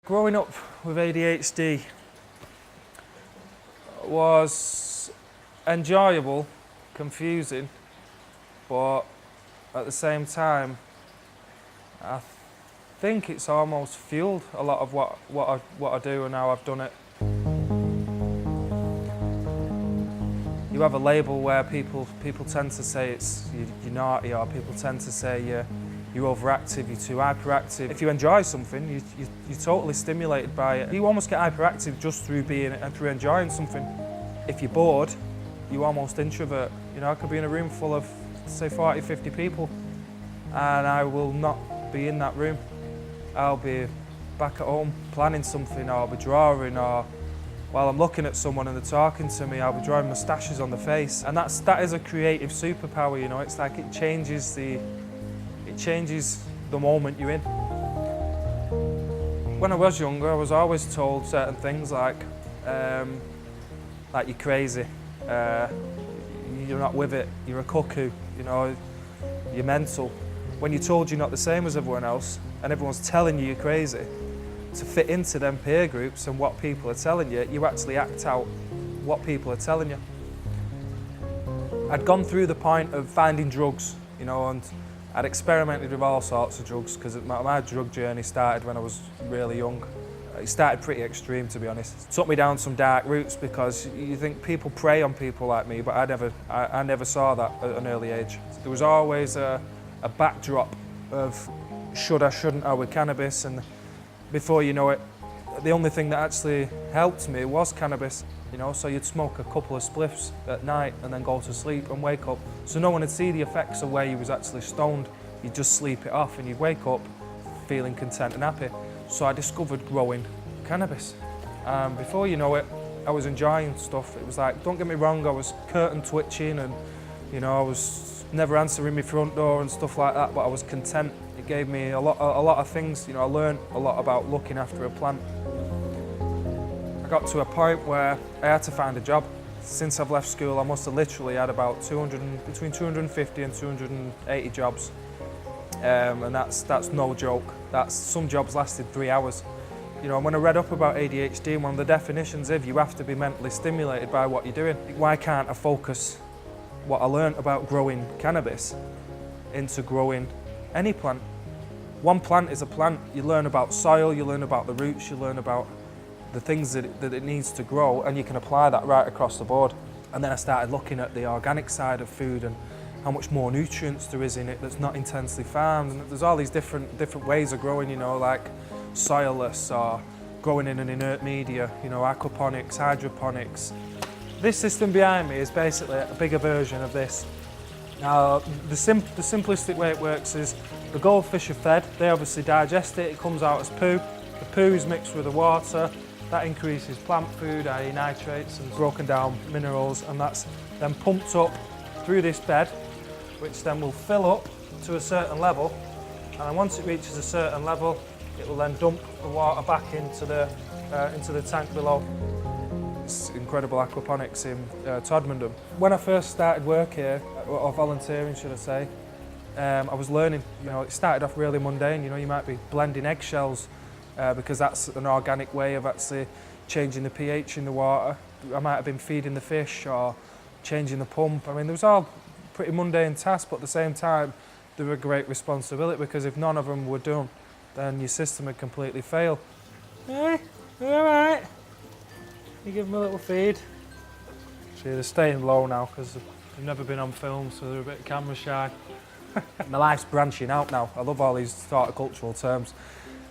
Growing up with ADHD was enjoyable, confusing, but at the same time, I think it's almost fueled a lot of what I do and how I've done it. You have a label where people tend to say you're naughty, or people tend to say you're overactive, you're too hyperactive. If you enjoy something, you're totally stimulated by it. You almost get hyperactive just through being and through enjoying something. If you're bored, you almost introvert. You know, I could be in a room full of, say, 40, 50 people, and I will not be in that room. I'll be back at home planning something, or I'll be drawing, or while I'm looking at someone and they're talking to me, I'll be drawing moustaches on the face. And that is a creative superpower, you know. It's like it changes the moment you're in. When I was younger, I was always told certain things like you're crazy, you're not with it, you're a cuckoo, you know, you're mental. When you're told you're not the same as everyone else and everyone's telling you're crazy, to fit into them peer groups and what people are telling you, you actually act out what people are telling you. I'd gone through the point of finding drugs, you know, and I'd experimented with all sorts of drugs because my drug journey started when I was really young. It started pretty extreme, to be honest. It took me down some dark routes because you think people prey on people like me, but I never saw that at an early age. There was always a backdrop of should I, shouldn't I with cannabis, and before you know it, the only thing that actually helped me was cannabis. You know, so you'd smoke a couple of spliffs at night and then go to sleep and wake up. So no one would see the effects of where you was actually stoned. You'd just sleep it off and you'd wake up feeling content and happy. So I discovered growing cannabis. Before you know it, I was enjoying stuff. It was like, don't get me wrong, I was curtain twitching and, you know, I was never answering my front door and stuff like that, but I was content. It gave me a lot of things. You know, I learned a lot about looking after a plant. I got to a point where I had to find a job. Since I've left school, I must have literally had about between 250 and 280 jobs. And that's no joke. Some jobs lasted 3 hours. You know, when I read up about ADHD, one of the definitions is you have to be mentally stimulated by what you're doing. Why can't I focus what I learned about growing cannabis into growing any plant? One plant is a plant. You learn about soil, you learn about the roots, you learn about the things that it needs to grow, and you can apply that right across the board. And then I started looking at the organic side of food and how much more nutrients there is in it that's not intensely farmed. And there's all these different ways of growing, you know, like soilless or growing in an inert media, you know, aquaponics, hydroponics. This system behind me is basically a bigger version of this. Now, the simplistic way it works is the goldfish are fed, they obviously digest it, it comes out as poo. The poo is mixed with the water. That increases plant food, i.e. nitrates and broken down minerals, and that's then pumped up through this bed, which then will fill up to a certain level, and once it reaches a certain level, it will then dump the water back into the tank below. It's incredible aquaponics in Todmorden. When I first started work here, or volunteering should I say, I was learning. You know, it started off really mundane. You know, you might be blending eggshells, because that's an organic way of actually changing the pH in the water. I might have been feeding the fish or changing the pump. I mean, there was all pretty mundane tasks, but at the same time, they were a great responsibility because if none of them were done, then your system would completely fail. Hey, you all right? You give them a little feed. See, they're staying low now because they've never been on film, so they're a bit camera shy. My life's branching out now. I love all these horticultural terms.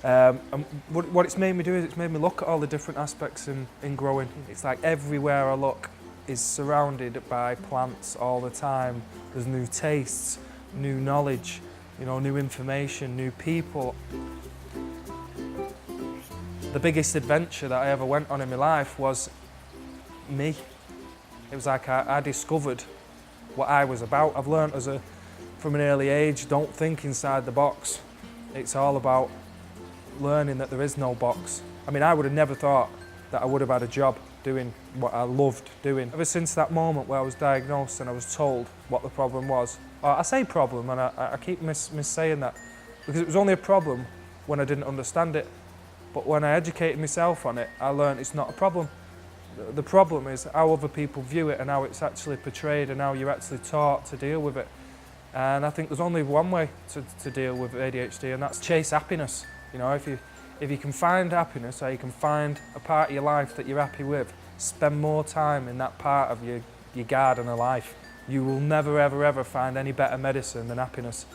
And what it's made me do is it's made me look at all the different aspects in growing. It's like everywhere I look is surrounded by plants all the time. There's new tastes, new knowledge, you know, new information, new people. The biggest adventure that I ever went on in my life was me. It was like I discovered what I was about. I've learned from an early age, don't think inside the box. It's all about learning that there is no box. I mean, I would have never thought that I would have had a job doing what I loved doing. Ever since that moment where I was diagnosed and I was told what the problem was, I say problem and I keep saying that because it was only a problem when I didn't understand it. But when I educated myself on it, I learned it's not a problem. The problem is how other people view it and how it's actually portrayed and how you're actually taught to deal with it. And I think there's only one way to deal with ADHD, and that's chase happiness. You know, if you can find happiness, or you can find a part of your life that you're happy with, spend more time in that part of your garden of life. You will never, ever, ever find any better medicine than happiness.